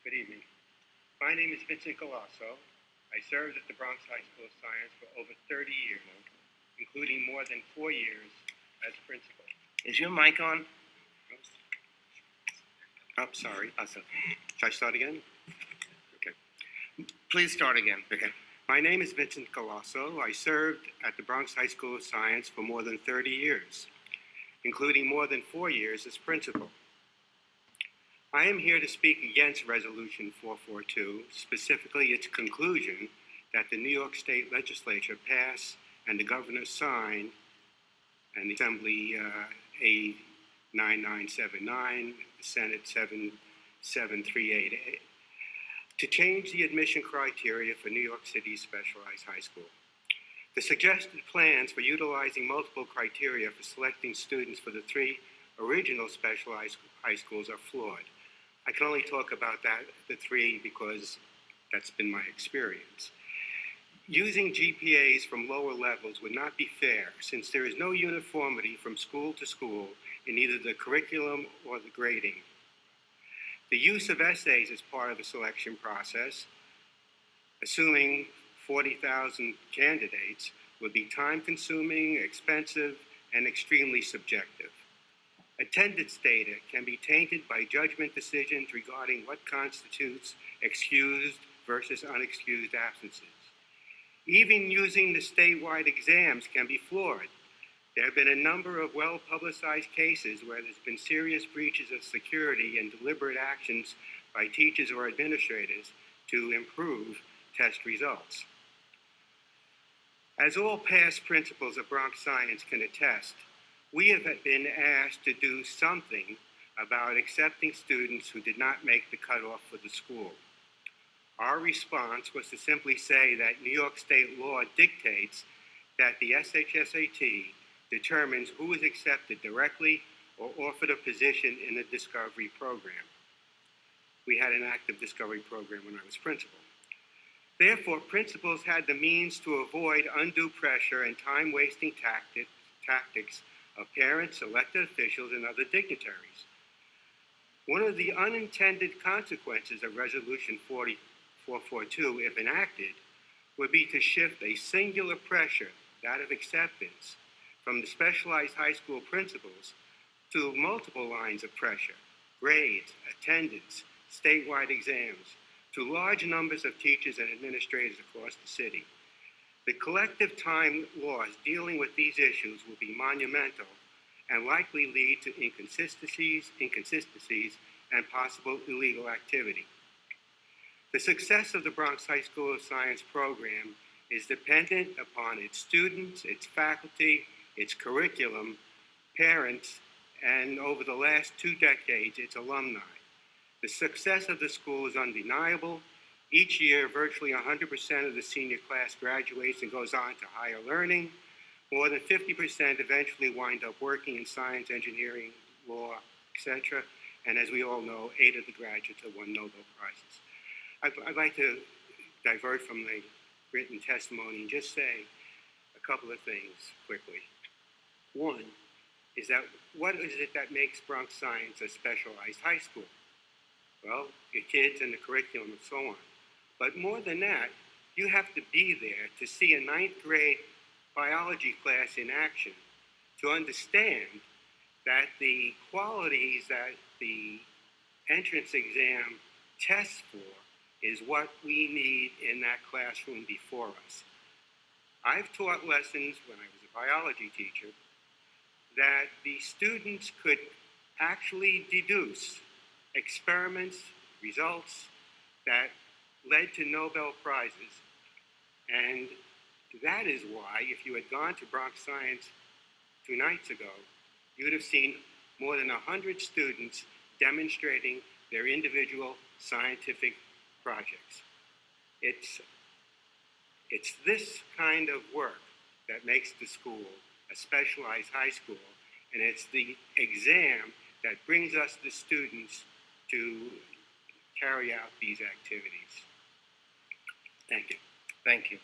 Good evening. My name is Vincent Galasso. I served at the Bronx High School of Science for over 30 years, including more than 4 years as principal. Is your mic on? Oh, sorry. Should I start again? Okay. Please start again. Okay. My name is Vincent Galasso. I served at the Bronx High School of Science for more than 30 years, including more than 4 years as principal. I am here to speak against Resolution 442, specifically its conclusion that the New York State Legislature pass and the Governor sign, and the Assembly A 9979, Senate 7738, to change the admission criteria for New York City's specialized high school. The suggested plans for utilizing multiple criteria for selecting students for the 3 original specialized high schools are flawed. I can only talk about the 3 because that's been my experience. Using GPAs from lower levels would not be fair, since there is no uniformity from school to school in either the curriculum or the grading. The use of essays as part of the selection process, assuming 40,000 candidates, would be time-consuming, expensive, and extremely subjective. Attendance data can be tainted by judgment decisions regarding what constitutes excused versus unexcused absences. Even using the statewide exams can be flawed. There have been a number of well-publicized cases where there's been serious breaches of security and deliberate actions by teachers or administrators to improve test results. As all past principals of Bronx Science can attest, we have been asked to do something about accepting students who did not make the cutoff for the school. Our response was to simply say that New York State law dictates that the SHSAT determines who is accepted directly or offered a position in the discovery program. We had an active discovery program when I was principal. Therefore, principals had the means to avoid undue pressure and time-wasting tactics of parents, elected officials, and other dignitaries. One of the unintended consequences of Resolution 442, if enacted, would be to shift a singular pressure, that of acceptance, from the specialized high school principals to multiple lines of pressure, grades, attendance, statewide exams, to large numbers of teachers and administrators across the city. The collective time loss dealing with these issues will be monumental and likely lead to inconsistencies, and possible illegal activity. The success of the Bronx High School of Science program is dependent upon its students, its faculty, its curriculum, parents, and over the last 2 decades, its alumni. The success of the school is undeniable. Each year, virtually 100% of the senior class graduates and goes on to higher learning. More than 50% eventually wind up working in science, engineering, law, etc. And as we all know, 8 of the graduates have won Nobel Prizes. I'd like to divert from the written testimony and just say a couple of things quickly. One is that what is it that makes Bronx Science a specialized high school? Well, your kids and the curriculum and so on. But more than that, you have to be there to see a 9th grade biology class in action to understand that the qualities that the entrance exam tests for is what we need in that classroom before us. I've taught lessons when I was a biology teacher that the students could actually deduce experiments, results that led to Nobel Prizes. And that is why, if you had gone to Bronx Science 2 nights ago, you would have seen more than 100 students demonstrating their individual scientific projects. It's this kind of work that makes the school a specialized high school, and it's the exam that brings us the students to carry out these activities. Thank you. Thank you.